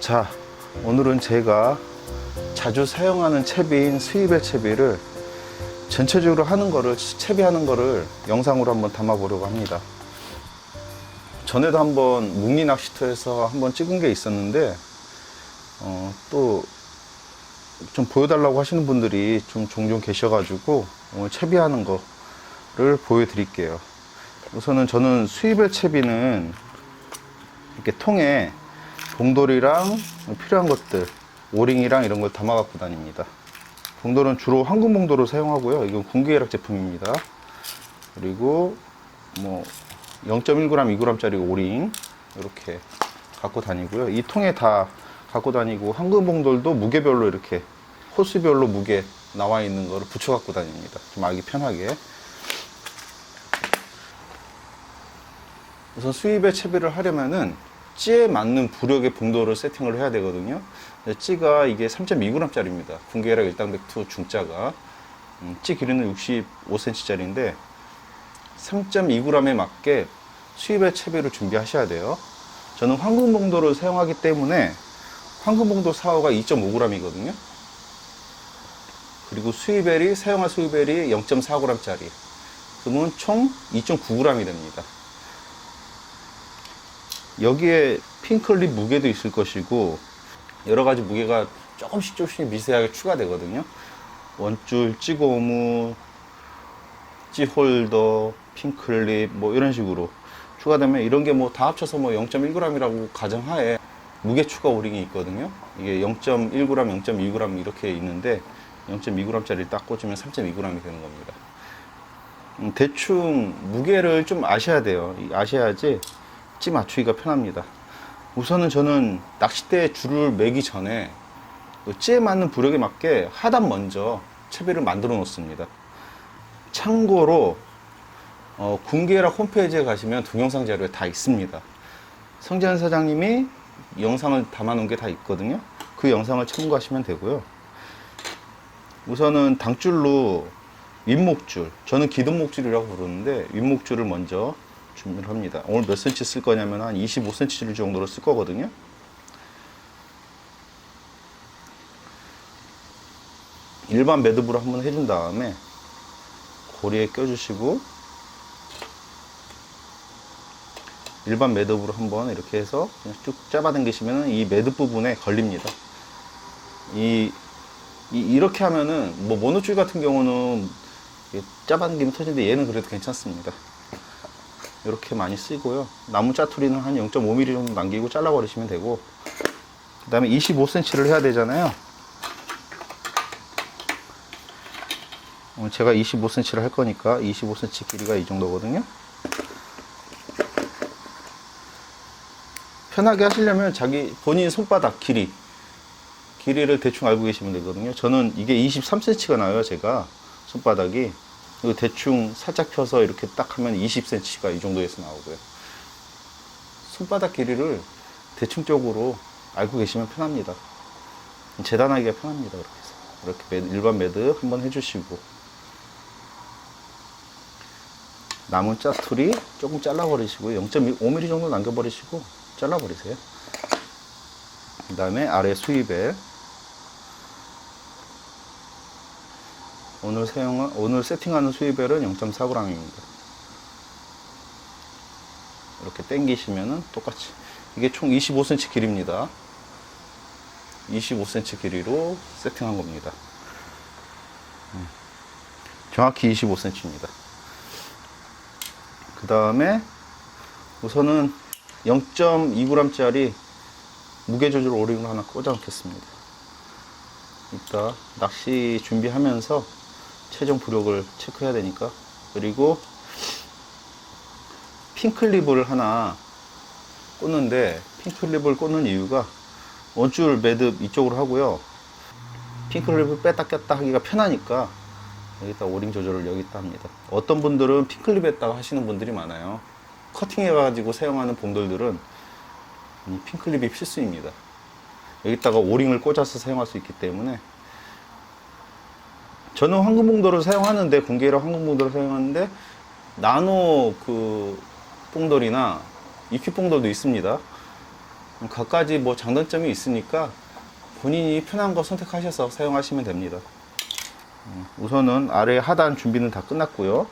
자, 오늘은 제가 자주 사용하는 채비인 스위벨 채비를 전체적으로 하는 거를, 채비하는 거를 영상으로 한번 담아 보려고 합니다. 전에도 한번 묵리 낚시터에서 한번 찍은 게 있었는데 또 좀 보여달라고 하시는 분들이 좀 종종 계셔가지고 오늘 채비하는 거를 보여드릴게요. 우선은 저는 스위벨 채비는 이렇게 통에 봉돌이랑 필요한 것들, 오링이랑 이런 걸 담아 갖고 다닙니다. 봉돌은 주로 황금 봉돌을 사용하고요. 이건 군계열학 제품입니다. 그리고 뭐 0.1g, 2g짜리 오링 이렇게 갖고 다니고요. 이 통에 다 갖고 다니고, 황금 봉돌도 무게별로 이렇게 호수별로 무게 나와 있는 거를 붙여 갖고 다닙니다. 좀 알기 편하게. 우선 스위벨 채비를 하려면은 찌에 맞는 부력의 봉돌을 세팅을 해야 되거든요. 찌가 이게 3.2g짜리입니다. 군계열학 일당백투 중짜가 찌 길이는 65cm짜리인데 3.2g에 맞게 스위벨 채비를 준비하셔야 돼요. 저는 황금 봉돌을 사용하기 때문에 황금 봉돌 사호가 2.5g이거든요. 그리고 스위벨이, 사용할 스위벨이 0.4g짜리. 그러면 총 2.9g이 됩니다. 여기에 핑클립 무게도 있을 것이고 여러 가지 무게가 조금씩 미세하게 추가되거든요. 원줄, 찌고무, 찌홀더, 핑클립 뭐 이런 식으로 추가되면 이런 게 뭐 다 합쳐서 뭐 0.1g이라고 가정하에 무게 추가 오링이 있거든요. 이게 0.1g, 0.2g 이렇게 있는데 0.2g짜리 딱 꽂으면 3.2g이 되는 겁니다. 대충 무게를 좀 아셔야 돼요. 아셔야지 찌 맞추기가 편합니다. 우선은 저는 낚싯대에 줄을 매기 전에 찌에 맞는 부력에 맞게 하단 먼저 채비를 만들어 놓습니다. 참고로 군계열학 홈페이지에 가시면 동영상 자료에 다 있습니다. 성재현 사장님이 영상을 담아 놓은 게 다 있거든요. 그 영상을 참고하시면 되고요. 우선은 당줄로 윗목줄, 저는 기둥목줄이라고 부르는데 윗목줄을 먼저 준비를 합니다. 오늘 몇 cm 쓸 거냐면 한 25cm 정도로 쓸 거거든요. 일반 매듭으로 한번 해준 다음에 고리에 껴주시고 일반 매듭으로 한번 이렇게 해서 그냥 쭉 잡아당기시면 이 매듭 부분에 걸립니다. 이렇게 하면은 뭐 모노줄 같은 경우는 잡아당기면 터지는데 얘는 그래도 괜찮습니다. 이렇게 많이 쓰고요. 나무 짜투리는 한 0.5mm 정도 남기고 잘라버리시면 되고, 그 다음에 25cm를 해야 되잖아요. 제가 25cm를 할 거니까 25cm 길이가 이 정도거든요. 편하게 하시려면 자기 본인 손바닥 길이를 대충 알고 계시면 되거든요. 저는 이게 23cm가 나와요. 제가 손바닥이. 이거 대충 살짝 펴서 이렇게 딱 하면 20cm가 이 정도에서 나오고요. 손바닥 길이를 대충적으로 알고 계시면 편합니다. 재단하기가 편합니다. 이렇게 해서 이렇게 일반 매듭 한번 해주시고, 남은 짜투리 조금 잘라버리시고 0.5mm 정도 남겨버리시고 잘라버리세요. 그 다음에 아래 스위벨, 오늘 세팅하는 스위벨은 0.4g입니다. 이렇게 당기시면은 똑같이, 이게 총 25cm 길이입니다. 25cm 길이로 세팅한 겁니다. 정확히 25cm입니다. 그 다음에 우선은 0.2g짜리 무게 조절 오링을 하나 꽂아 놓겠습니다. 이따 낚시 준비하면서 최종 부력을 체크해야 되니까. 그리고 핑클립을 하나 꽂는데, 핑클립을 꽂는 이유가 원줄 매듭 이쪽으로 하고요. 핑클립을 뺐다 꼈다 하기가 편하니까 여기다 오링 조절을 여기다 합니다. 어떤 분들은 핑클립에다가 하시는 분들이 많아요. 커팅해 가지고 사용하는 봉돌들은 이 핑클립이 필수입니다. 여기다가 오링을 꽂아서 사용할 수 있기 때문에. 저는 황금봉돌을 사용하는데, 군계열학 황금봉돌을 사용하는데 나노 그 봉돌이나 이퀴 봉돌도 있습니다. 각가지 뭐 장단점이 있으니까 본인이 편한 거 선택하셔서 사용하시면 됩니다. 우선은 아래 하단 준비는 다 끝났고요.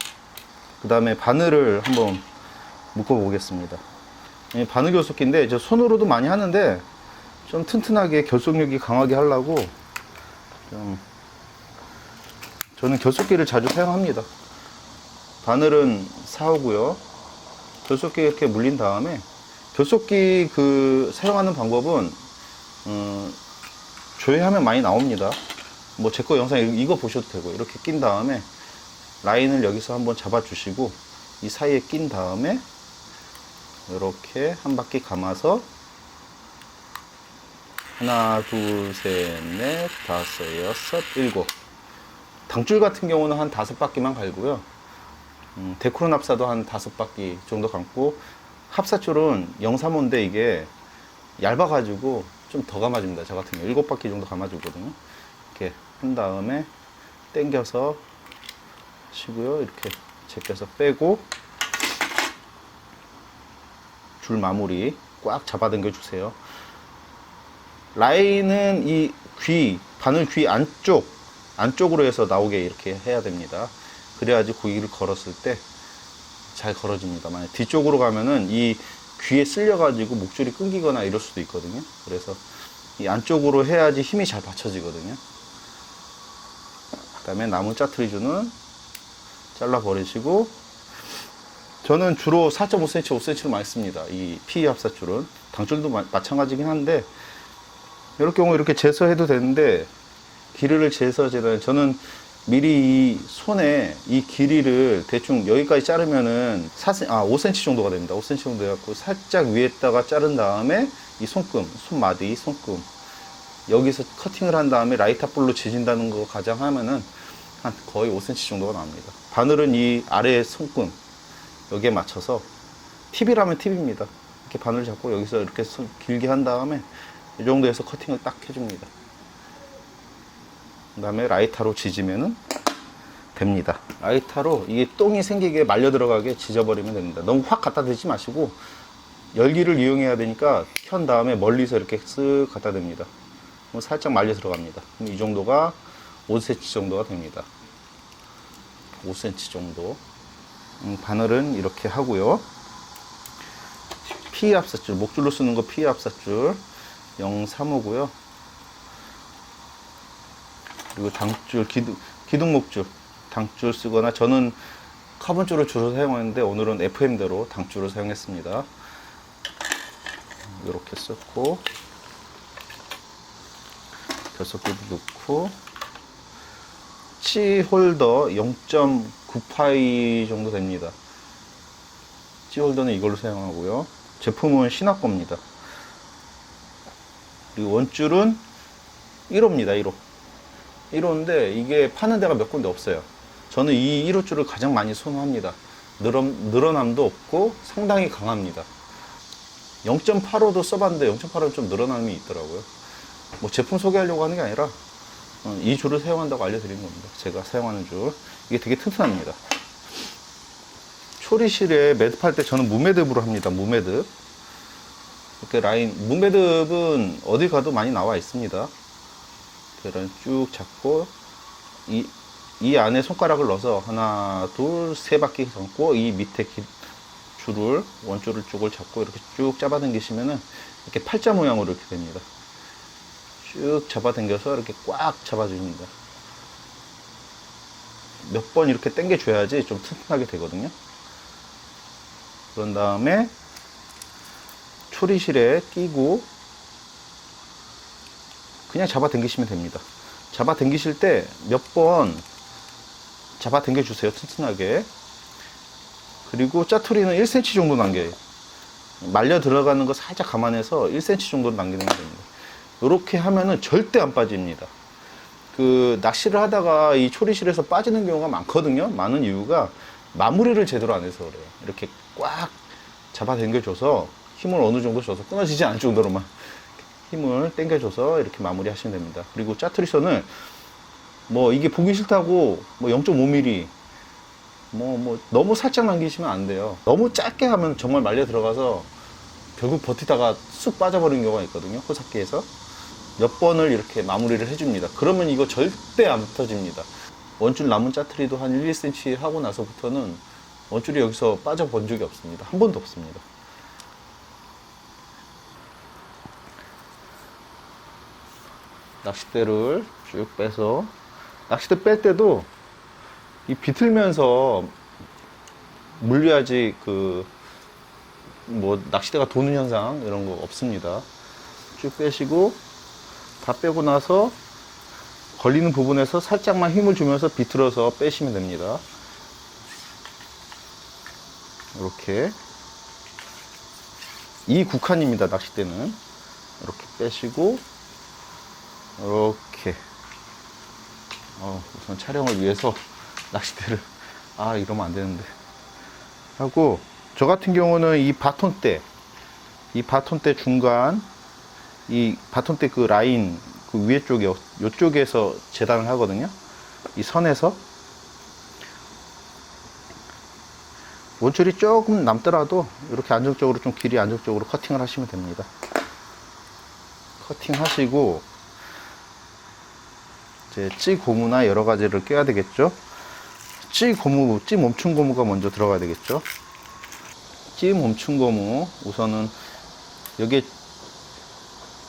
그 다음에 바늘을 한번 묶어 보겠습니다. 바늘 결속기인데 저 손으로도 많이 하는데 좀 튼튼하게 결속력이 강하게 하려고 저는 결속기를 자주 사용합니다. 바늘은 사오고요. 결속기 이렇게 물린 다음에 결속기 사용하는 방법은 조회하면 많이 나옵니다. 뭐 제 거 영상 이거 보셔도 되고, 이렇게 낀 다음에 라인을 여기서 한번 잡아 주시고 이 사이에 낀 다음에 이렇게 한 바퀴 감아서 하나, 둘, 셋, 넷, 다섯, 여섯, 일곱. 당줄 같은 경우는 한 5바퀴만 갈고요. 데코론 합사도 한 5바퀴 정도 감고, 합사줄은 035인데 이게 얇아가지고 좀 더 감아줍니다. 저 같은 경우 7바퀴 정도 감아주거든요. 이렇게 한 다음에 당겨서 하시고요. 이렇게 제껴서 빼고 줄 마무리 꽉 잡아당겨 주세요. 라인은 이 바늘 귀 안쪽으로 해서 나오게 이렇게 해야 됩니다. 그래야지 고기를 걸었을 때 잘 걸어집니다. 만약 뒤쪽으로 가면은 이 귀에 쓸려 가지고 목줄이 끊기거나 이럴 수도 있거든요. 그래서 이 안쪽으로 해야지 힘이 잘 받쳐지거든요. 그 다음에 남은 짜투리줄은 잘라 버리시고, 저는 주로 4.5cm, 5cm로 많이 씁니다. 이 PE 합사줄은 당줄도 마찬가지긴 한데, 이럴 경우 이렇게 재서해도 되는데, 길이를 재서하잖아요. 저는 미리 이 손에 이 길이를 대충 여기까지 자르면은 5cm 정도가 됩니다. 5cm 정도 해갖고 살짝 위에다가 자른 다음에 이 손마디, 손금 여기서 커팅을 한 다음에 라이터 볼로 지진다는 거 가정하면은 한 거의 5cm 정도가 나옵니다. 바늘은 이 아래 손금 여기에 맞춰서, 팁이라면 팁입니다. 이렇게 바늘 잡고 여기서 이렇게 길게 한 다음에 이 정도에서 커팅을 딱 해줍니다. 그 다음에 라이터로 지지면은 됩니다. 라이터로 이게 똥이 생기게 말려 들어가게 지져버리면 됩니다. 너무 확 갖다 대지 마시고 열기를 이용해야 되니까 켠 다음에 멀리서 이렇게 쓱 갖다 댑니다. 살짝 말려 들어갑니다. 그럼 이 정도가 5cm 정도가 됩니다. 5cm 정도. 바늘은 이렇게 하고요. PE 합사줄, 목줄로 쓰는 거 PE 합사줄 035고요. 그리고 당줄, 기둥 목줄, 당줄 쓰거나, 저는 카본줄을 주로 사용하는데 오늘은 FM대로 당줄을 사용했습니다. 이렇게 썼고, 결속기도 넣고, 치 홀더 0.9파이 정도 됩니다. 치 홀더는 이걸로 사용하고요. 제품은 신화 겁니다. 그리고 원줄은 1호입니다. 1호. 1호인데 이게 파는 데가 몇 군데 없어요. 저는 이 1호 줄을 가장 많이 선호합니다. 늘어남도 없고 상당히 강합니다. 0.85도 써봤는데 0.85는 좀 늘어남이 있더라고요. 뭐 제품 소개하려고 하는 게 아니라 이 줄을 사용한다고 알려드리는 겁니다. 제가 사용하는 줄. 이게 되게 튼튼합니다. 초리실에 매듭할 때 저는 무매듭으로 합니다. 무매듭. 이렇게 라인, 무매듭은 어디 가도 많이 나와 있습니다. 계란 쭉 잡고 이 안에 손가락을 넣어서 하나, 둘, 세 바퀴 감고 이 밑에 원줄을 쭉을 잡고 이렇게 쭉 잡아당기시면은 이렇게 팔자 모양으로 이렇게 됩니다. 쭉 잡아당겨서 이렇게 꽉 잡아줍니다. 몇 번 이렇게 당겨줘야지 좀 튼튼하게 되거든요. 그런 다음에 초리실에 끼고 그냥 잡아당기시면 됩니다. 잡아당기실 때 몇 번 잡아당겨 주세요. 튼튼하게. 그리고 짜투리는 1cm 정도 남겨요. 말려 들어가는 거 살짝 감안해서 1cm 정도 남기는 게 됩니다. 이렇게 하면은 절대 안 빠집니다. 낚시를 하다가 이 초리실에서 빠지는 경우가 많거든요. 많은 이유가 마무리를 제대로 안 해서 그래요. 이렇게 꽉 잡아당겨줘서 힘을 어느 정도 줘서 끊어지지 않을 정도로만 힘을 당겨줘서 이렇게 마무리 하시면 됩니다. 그리고 짜투리선을 뭐 이게 보기 싫다고 뭐 0.5mm 너무 살짝 남기시면 안 돼요. 너무 짧게 하면 정말 말려 들어가서 결국 버티다가 쑥 빠져버리는 경우가 있거든요. 호삭기에서 몇 번을 이렇게 마무리를 해줍니다. 그러면 이거 절대 안 터집니다. 원줄 남은 짜투리도 한 1, 2cm 하고 나서부터는 원줄이 여기서 빠져본 적이 없습니다. 한 번도 없습니다. 낚싯대를 쭉 빼서, 낚싯대 뺄 때도 이 비틀면서 물려야지 낚싯대가 도는 현상 이런 거 없습니다. 쭉 빼시고, 다 빼고 나서 걸리는 부분에서 살짝만 힘을 주면서 비틀어서 빼시면 됩니다. 이렇게 이 국한입니다. 낚싯대는 이렇게 빼시고, 이렇게 우선 촬영을 위해서 낚싯대를 이러면 안 되는데 하고, 저 같은 경우는 이 바톤대 중간, 이 바톤대 그 라인 그 위에 쪽에 요쪽에서 재단을 하거든요. 이 선에서 원줄이 조금 남더라도 이렇게 안정적으로, 좀 길이 안정적으로 커팅을 하시면 됩니다. 커팅 하시고, 이제 찌 고무나 여러 가지를 껴야 되겠죠. 찌 멈춘 고무가 먼저 들어가야 되겠죠. 찌 멈춘 고무, 우선은 여기에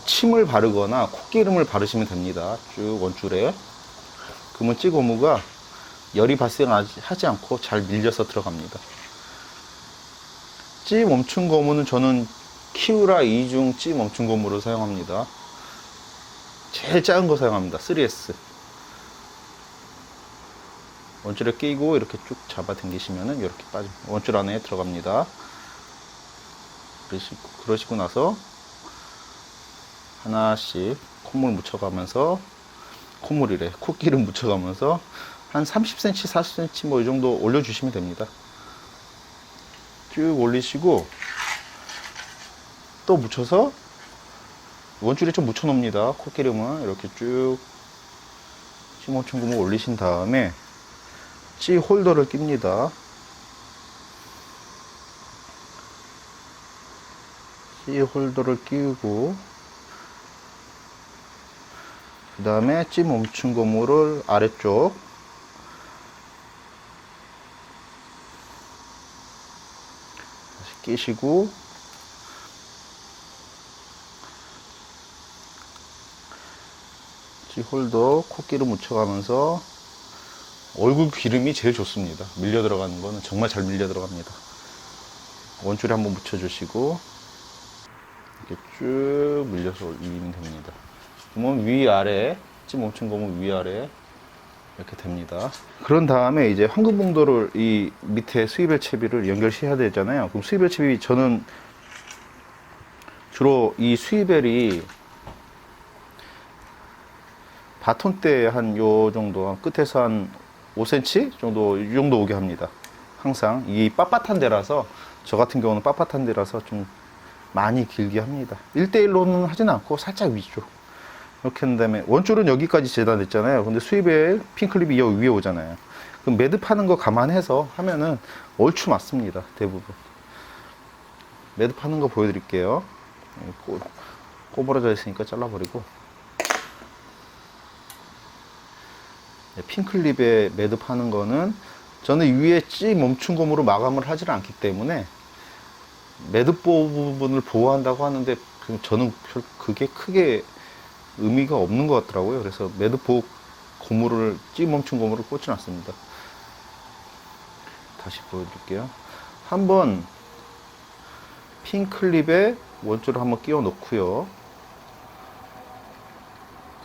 침을 바르거나 콧기름을 바르시면 됩니다. 쭉 원줄에. 그러면 찌 고무가 열이 발생하지 않고 잘 밀려서 들어갑니다. 찌 멈춘 고무는 저는 키우라 2중 찌 멈춘 고무를 사용합니다. 제일 작은 거 사용합니다. 3S. 원줄에 끼고 이렇게 쭉 잡아 당기시면은 이렇게 원줄 안에 들어갑니다. 그러시고 나서 하나씩 콧물 묻혀가면서, 콧기름 묻혀가면서 한 30cm, 40cm 뭐 이 정도 올려주시면 됩니다. 쭉 올리시고 또 묻혀서 원줄에 좀 묻혀 놓습니다. 콧기름을 이렇게 쭉 찌 멈춘 고무 올리신 다음에 찌 홀더를 낍니다. 찌 홀더를 끼우고, 그 다음에 찌 멈춘 고무를 아래쪽 다시 끼시고, 찌 홀더 콧기름 묻혀가면서, 얼굴 기름이 제일 좋습니다. 밀려 들어가는 거는 정말 잘 밀려 들어갑니다. 원줄에 한번 묻혀주시고 이렇게 쭉 밀려서 올리면 됩니다. 그러면 위아래, 찌 멈춘 고무 위아래 이렇게 됩니다. 그런 다음에 이제 황금봉도를 이 밑에 스위벨 채비를 연결해야 되잖아요. 그럼 스위벨 채비, 저는 주로 이 스위벨이 바톤대 한 요 정도, 끝에서 한 5cm 정도, 이 정도 오게 합니다. 항상 이 빳빳한 데라서, 저 같은 경우는 빳빳한 데라서 좀 많이 길게 합니다. 1대1로는 하진 않고 살짝 위쪽 이렇게 한 다음에, 원줄은 여기까지 재단됐잖아요. 근데 수입에 핀클립이 여기 위에 오잖아요. 그럼 매듭하는 거 감안해서 하면은 얼추 맞습니다. 대부분. 매듭하는 거 보여드릴게요. 꼬부러져 있으니까 잘라버리고, 핀클립에 매듭하는 거는 저는 위에 찌 멈춘 고무로 마감을 하지는 않기 때문에 매듭 부분을 보호한다고 하는데, 저는 그게 크게 의미가 없는 것 같더라고요. 그래서 매듭 보호 고무를, 찌 멈춘 고무를 꽂지 않습니다. 다시 보여드릴게요. 한번 핀클립에 원줄을 한번 끼워 놓고요.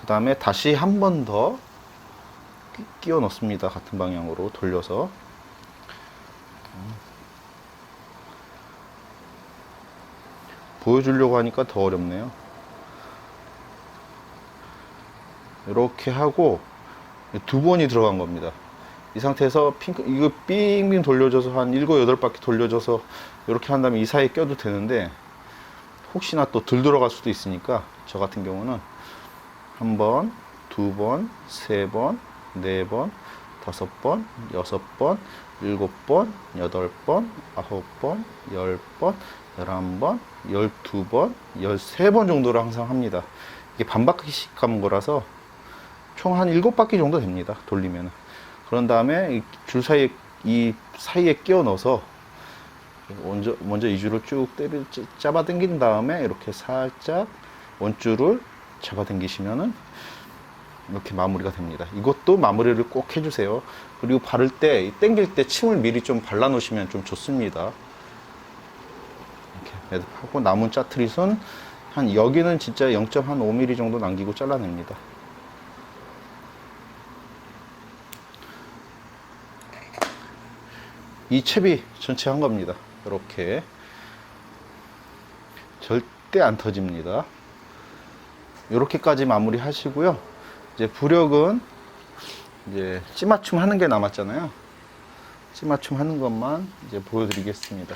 그 다음에 다시 한 번 더 끼워 넣습니다. 같은 방향으로 돌려서. 보여주려고 하니까 더 어렵네요. 이렇게 하고 두 번이 들어간 겁니다. 이 상태에서 이거 빙빙 돌려줘서 한 7, 8바퀴 돌려줘서 이렇게 한 다음에 이 사이에 껴도 되는데, 혹시나 또 덜 들어갈 수도 있으니까 저 같은 경우는 한 번, 두 번, 세 번, 네 번, 5번, 6번, 7번, 8번, 9번, 10번, 11번, 12번, 13번 정도를 항상 합니다. 이게 반바퀴씩 감은 거라서 총 한 7바퀴 정도 됩니다. 돌리면. 그런 다음에 줄 사이에, 이 사이에 끼워 넣어서 먼저 이 줄을 쭉 잡아 당긴 다음에 이렇게 살짝 원줄을 잡아 당기시면은 이렇게 마무리가 됩니다. 이것도 마무리를 꼭 해주세요. 그리고 바를 때, 당길 때 침을 미리 좀 발라 놓으시면 좀 좋습니다. 이렇게 하고 남은 짜트릿은 한 여기는 진짜 0.5mm 정도 남기고 잘라냅니다. 이 채비 전체 한 겁니다. 이렇게 절대 안 터집니다. 이렇게까지 마무리 하시고요. 이제 부력은 이제 찌맞춤 하는 게 남았잖아요. 찌맞춤 하는 것만 이제 보여드리겠습니다.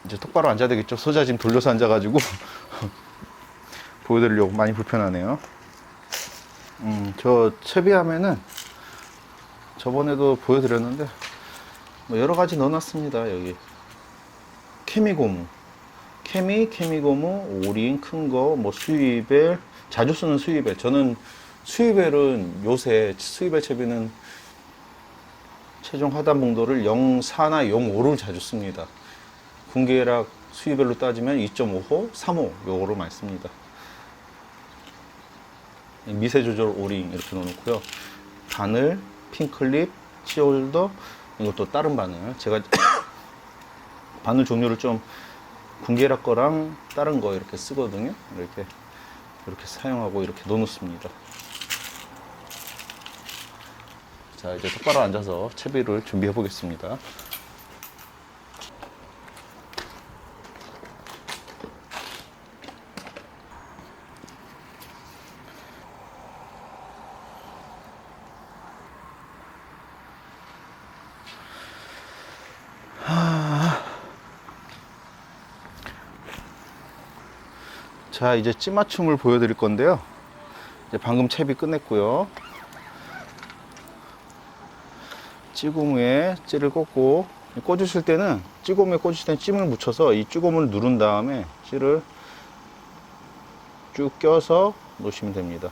이제 똑바로 앉아야 되겠죠. 소자 지금 돌려서 앉아가지고 보여드리려고 많이 불편하네요. 저 채비하면은 저번에도 보여드렸는데 뭐 여러 가지 넣어놨습니다. 여기 케미고무, 케미고무, 오링 큰 거, 뭐 수위벨, 자주 쓰는 수위벨. 저는 수위벨은 요새 수위벨 채비는 최종 하단 봉도를 0.4나 0.5를 자주 씁니다. 군계락 수위벨로 따지면 2.5호, 3호 요거를 많이 씁니다. 미세 조절 오링 이렇게 넣어놓고요. 바늘, 핀클립, 치홀더, 이것도 다른 바늘. 제가 바늘 종류를 좀 군계락 거랑 다른 거 이렇게 쓰거든요. 이렇게 사용하고 이렇게 넣어놓습니다. 자, 이제 똑바로 앉아서 채비를 준비해 보겠습니다. 자, 이제 찌맞춤을 보여드릴 건데요. 이제 방금 채비 끝냈고요. 찌고무에 찌를 꽂고, 꽂으실 때는 찌고무에 꽂으실 때는 찜을 묻혀서 이 찌고무를 누른 다음에 찌를 쭉 껴서 놓으시면 됩니다.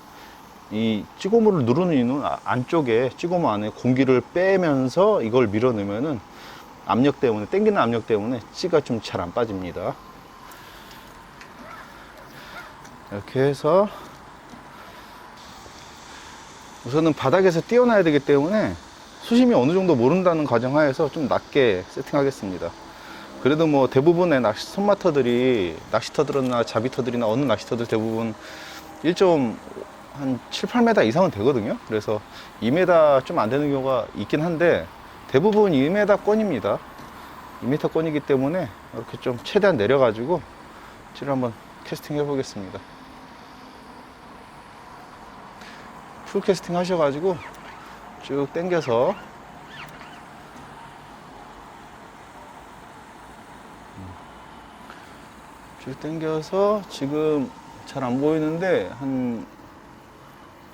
이 찌고무를 누르는 이유는 안쪽에 찌고무 안에 공기를 빼면서 이걸 밀어넣으면은 압력 때문에, 당기는 압력 때문에 찌가 좀 잘 안 빠집니다. 이렇게 해서 우선은 바닥에서 띄워놔야 되기 때문에 수심이 어느 정도 모른다는 가정하에서 좀 낮게 세팅하겠습니다. 그래도 뭐 대부분의 낚시터들이나 자비터들이나 어느 낚시터들 대부분 1.7, 8m 이상은 되거든요. 그래서 2m 좀 안 되는 경우가 있긴 한데 대부분 2m권입니다. 2m권이기 때문에 이렇게 좀 최대한 내려가지고 찌를 한번 캐스팅 해보겠습니다. 풀 캐스팅 하셔가지고 쭉 당겨서 지금 잘 안 보이는데 한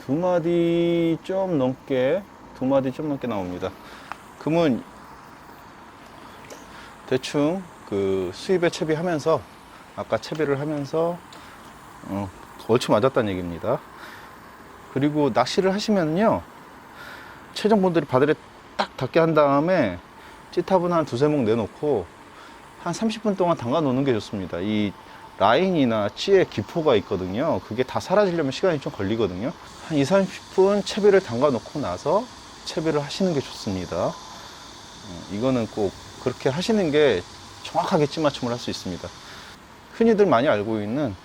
2마디 좀 넘게 나옵니다. 그러면 대충 그 수입에 채비하면서 아까 채비를 하면서 얼추 맞았다는 얘기입니다. 그리고 낚시를 하시면요, 최종본들이 바늘에 딱 닿게 한 다음에 찌탑은 한 2-3목 내놓고 한 30분 동안 담가 놓는 게 좋습니다. 이 라인이나 찌의 기포가 있거든요. 그게 다 사라지려면 시간이 좀 걸리거든요. 한 20-30분 채비를 담가 놓고 나서 채비를 하시는 게 좋습니다. 이거는 꼭 그렇게 하시는 게 정확하게 찌맞춤을 할 수 있습니다. 흔히들 많이 알고 있는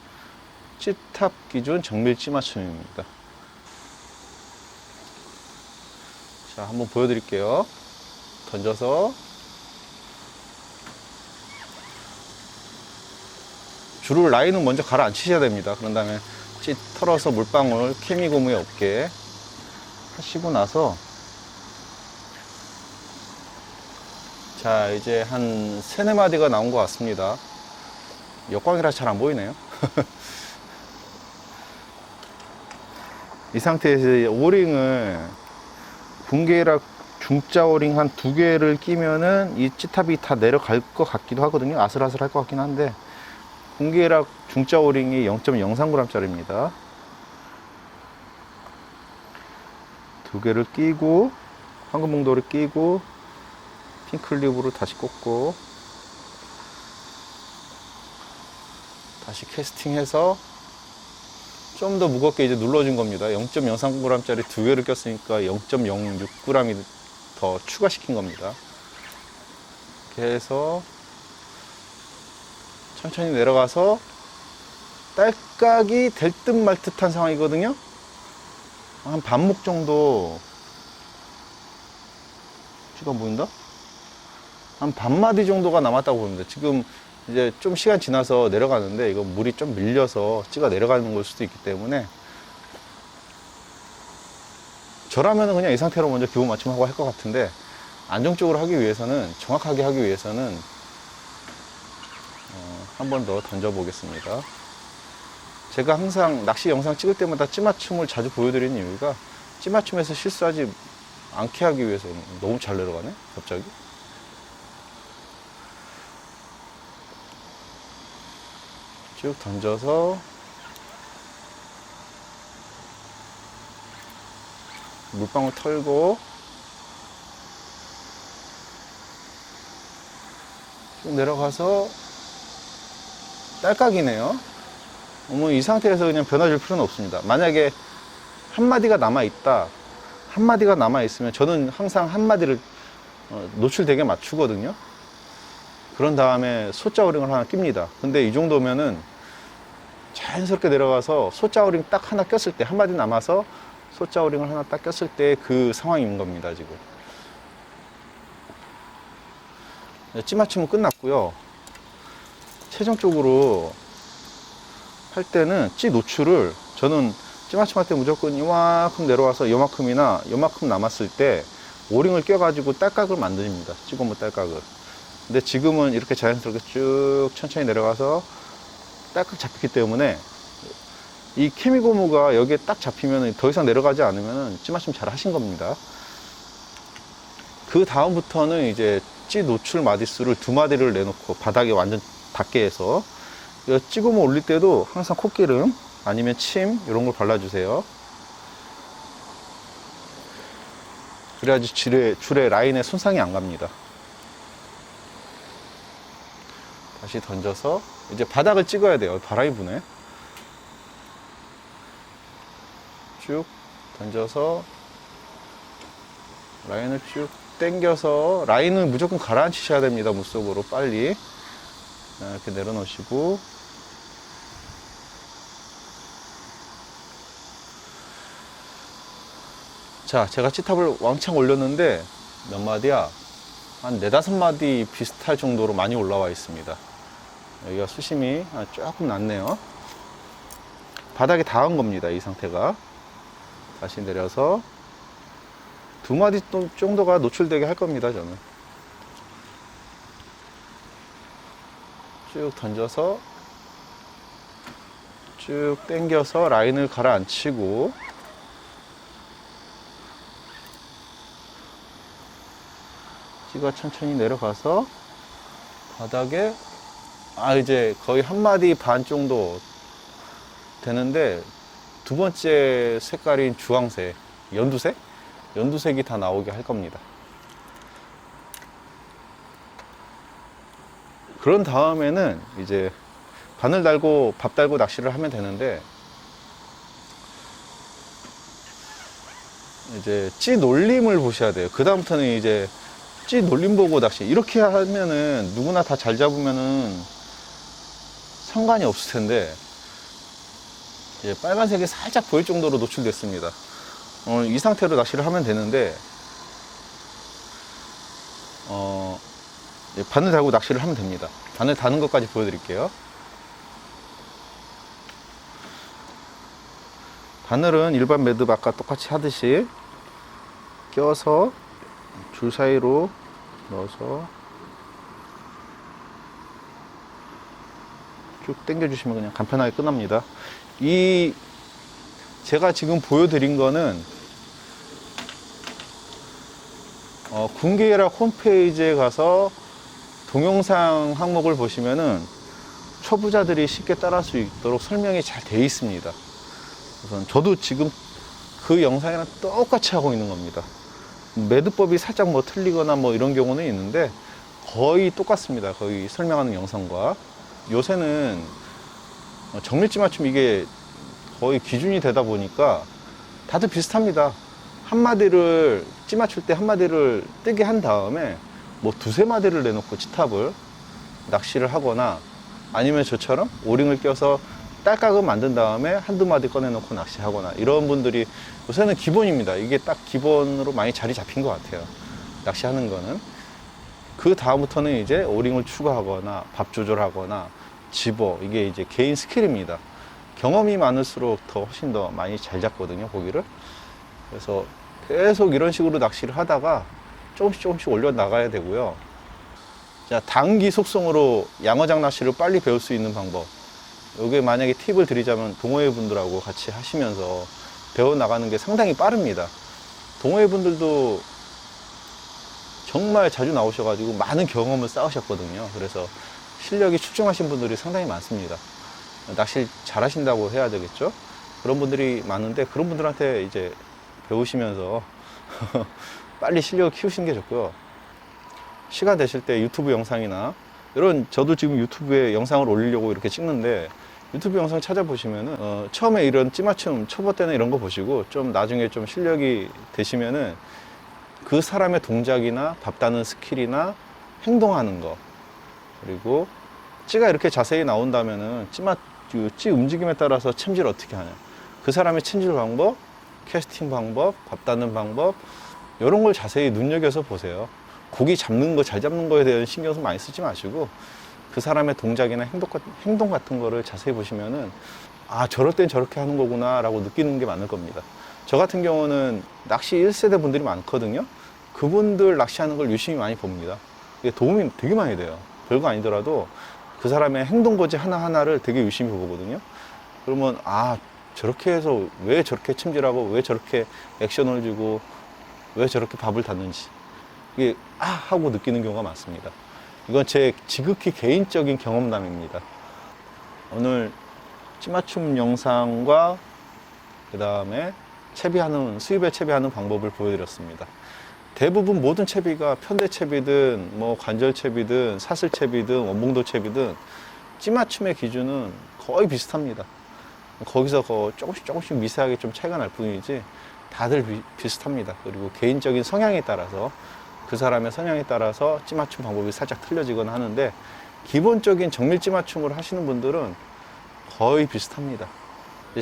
찌탑 기준 정밀 찌맞춤입니다. 자, 한번 보여드릴게요. 던져서 줄을 라인은 먼저 가라앉히셔야 됩니다. 그런 다음에 찌 털어서 물방울 케미고무에 없게 하시고 나서, 자, 이제 한 3-4마디가 나온 것 같습니다. 역광이라 잘 안 보이네요. 이 상태에서 오링을 군계락 중자 오링 한 2개를 끼면은 이 찌탑이 다 내려갈 것 같기도 하거든요. 아슬아슬 할 것 같긴 한데, 공기계락 중자 오링이 0.03g 짜리입니다. 2개를 끼고, 황금봉돌을 끼고, 핑클립으로 다시 꽂고, 다시 캐스팅해서 좀 더 무겁게 이제 눌러준 겁니다. 0.03g 짜리 2개를 꼈으니까 0.06g이 더 추가시킨 겁니다. 이렇게 해서 천천히 내려가서 딸깍이 될 듯 말 듯한 상황이거든요. 한 반목 정도 찌가 보인다? 한 반마디 정도가 남았다고 봅니다. 지금 이제 좀 시간 지나서 내려가는데 이거 물이 좀 밀려서 찌가 내려가는 걸 수도 있기 때문에, 저라면 그냥 이 상태로 먼저 기본 맞춤하고 할 것 같은데, 안정적으로 하기 위해서는, 정확하게 하기 위해서는 한 번 더 던져 보겠습니다. 제가 항상 낚시 영상 찍을 때마다 찌 맞춤을 자주 보여드리는 이유가, 찌 맞춤에서 실수하지 않게 하기 위해서. 너무 잘 내려가네 갑자기. 쭉 던져서 물방울 털고 쭉 내려가서 딸깍이네요. 뭐 이 상태에서 그냥 변화 줄 필요는 없습니다. 만약에 한 마디가 남아 있다, 한 마디가 남아 있으면 저는 항상 한 마디를 노출되게 맞추거든요. 그런 다음에 소자오링을 하나 낍니다. 근데 이 정도면은 자연스럽게 내려가서 소자오링 딱 하나 꼈을 때, 한 마디 남아서 소자오링을 하나 딱 꼈을 때 그 상황인 겁니다, 지금. 찌 맞춤은 끝났고요. 최종적으로 할 때는 찌 노출을, 저는 찌 맞춤 할 때 무조건 이만큼 내려와서 요만큼이나 요만큼 남았을 때 오링을 껴가지고 딸깍을 만듭니다. 찌고무 딸깍을. 근데 지금은 이렇게 자연스럽게 쭉 천천히 내려가서 딸깍 잡혔기 때문에, 이 케미고무가 여기에 딱 잡히면 더 이상 내려가지 않으면 찌 맞춤 잘 하신 겁니다. 그 다음부터는 이제 찌 노출 마디수를 2마디를 내놓고 바닥에 완전 닿게 해서, 찌고무 올릴 때도 항상 콧기름 아니면 침 이런 걸 발라주세요. 그래야지 줄에 라인에 손상이 안 갑니다. 다시 던져서 이제 바닥을 찍어야 돼요. 바람이 부네. 쭉 던져서 라인을 쭉 당겨서, 라인을 무조건 가라앉히셔야 됩니다. 물속으로 빨리. 이렇게 내려놓으시고, 자, 제가 찌탑을 왕창 올렸는데 몇 마디야? 한 4-5마디 비슷할 정도로 많이 올라와 있습니다. 여기가 수심이 조금 낮네요. 바닥에 닿은 겁니다, 이 상태가. 다시 내려서 2마디 정도가 노출되게 할 겁니다, 저는. 쭉 던져서 쭉 당겨서 라인을 가라앉히고, 찌가 천천히 내려가서 바닥에, 이제 거의 1마디 반 정도 되는데, 2번째 색깔인 주황색, 연두색이 다 나오게 할 겁니다. 그런 다음에는 이제 바늘 달고 밥 달고 낚시를 하면 되는데, 이제 찌 놀림을 보셔야 돼요. 그 다음부터는 이제 찌 놀림 보고 낚시. 이렇게 하면은 누구나 다 잘 잡으면은 상관이 없을 텐데, 이제 빨간색이 살짝 보일 정도로 노출됐습니다. 이 상태로 낚시를 하면 되는데, 바늘 달고 낚시를 하면 됩니다. 바늘 다는 것까지 보여드릴게요. 바늘은 일반 매듭 아까 똑같이 하듯이 껴서 줄 사이로 넣어서 쭉 당겨주시면 그냥 간편하게 끝납니다. 제가 지금 보여드린 거는 군계회락 홈페이지에 가서 동영상 항목을 보시면은 초보자들이 쉽게 따라할 수 있도록 설명이 잘 되어 있습니다. 우선 저도 지금 그 영상이랑 똑같이 하고 있는 겁니다. 매듭법이 살짝 뭐 틀리거나 뭐 이런 경우는 있는데 거의 똑같습니다. 거의 설명하는 영상과. 요새는 정밀지 맞춤 이게 거의 기준이 되다 보니까 다들 비슷합니다. 한 마디를 찌 맞출 때 한 마디를 뜨게 한 다음에 뭐 두세 마디를 내놓고 찌탑을 낚시를 하거나 아니면 저처럼 오링을 껴서 딸깍을 만든 다음에 한두 마디 꺼내놓고 낚시하거나 이런 분들이 요새는 기본입니다. 이게 딱 기본으로 많이 자리 잡힌 것 같아요. 낚시하는 거는. 그 다음부터는 이제 오링을 추가하거나 밥 조절하거나 집어, 이게 이제 개인 스킬입니다. 경험이 많을수록 더 훨씬 더 많이 잘 잡거든요, 고기를. 그래서 계속 이런 식으로 낚시를 하다가 조금씩 올려 나가야 되고요. 자, 단기 속성으로 양어장 낚시를 빨리 배울 수 있는 방법. 여기에 만약에 팁을 드리자면 동호회 분들하고 같이 하시면서 배워 나가는 게 상당히 빠릅니다. 동호회 분들도 정말 자주 나오셔가지고 많은 경험을 쌓으셨거든요. 그래서 실력이 출중하신 분들이 상당히 많습니다. 낚시를 잘 하신다고 해야 되겠죠? 그런 분들이 많은데 그런 분들한테 이제 배우시면서 빨리 실력을 키우시는 게 좋고요. 시간 되실 때 유튜브 영상이나 이런, 저도 지금 유튜브에 영상을 올리려고 이렇게 찍는데 유튜브 영상 찾아보시면은 처음에 이런 찌맞춤 초보 때는 이런 거 보시고 좀 나중에 좀 실력이 되시면은 그 사람의 동작이나 밥 따는 스킬이나 행동하는 거, 그리고 찌가 이렇게 자세히 나온다면은 찌 움직임에 따라서 챔질 어떻게 하냐, 그 사람의 챔질 방법, 캐스팅 방법, 밥 따는 방법, 이런 걸 자세히 눈여겨서 보세요. 고기 잡는 거, 잘 잡는 거에 대한 신경을 많이 쓰지 마시고 그 사람의 동작이나 행동 같은 거를 자세히 보시면은 아, 저럴 땐 저렇게 하는 거구나 라고 느끼는 게 많을 겁니다. 저 같은 경우는 낚시 1세대 분들이 많거든요. 그분들 낚시하는 걸 유심히 많이 봅니다. 이게 도움이 되게 많이 돼요. 별거 아니더라도 그 사람의 행동거지 하나하나를 되게 유심히 보거든요. 그러면 아, 저렇게 해서 왜 저렇게 챔질하고 왜 저렇게 액션을 주고 왜 저렇게 밥을 닫는지 이게 아 하고 느끼는 경우가 많습니다. 이건 제 지극히 개인적인 경험담입니다. 오늘 찌맞춤 영상과 그 다음에 수입에 채비하는 방법을 보여드렸습니다. 대부분 모든 채비가 편대채비든 뭐 관절채비든 사슬채비든 원봉도 채비든 찌맞춤의 기준은 거의 비슷합니다. 거기서 조금씩 미세하게 좀 차이가 날 뿐이지 다들 비슷합니다. 그리고 개인적인 성향에 따라서 그 사람의 성향에 따라서 찌맞춤 방법이 살짝 틀려지거나 하는데 기본적인 정밀 찌맞춤을 하시는 분들은 거의 비슷합니다.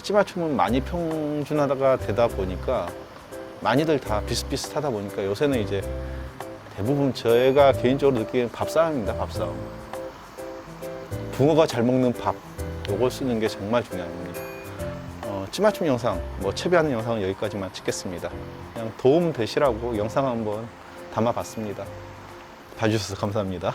찌맞춤은 많이 평준화가 되다 보니까 많이들 다 비슷비슷하다 보니까 요새는 이제 대부분 제가 개인적으로 느끼는 밥싸움입니다. 밥싸움. 붕어가 잘 먹는 밥, 요걸 쓰는 게 정말 중요합니다. 찌맞춤 영상, 뭐 채비하는 영상은 여기까지만 찍겠습니다. 그냥 도움 되시라고 영상 한번 담아봤습니다. 봐주셔서 감사합니다.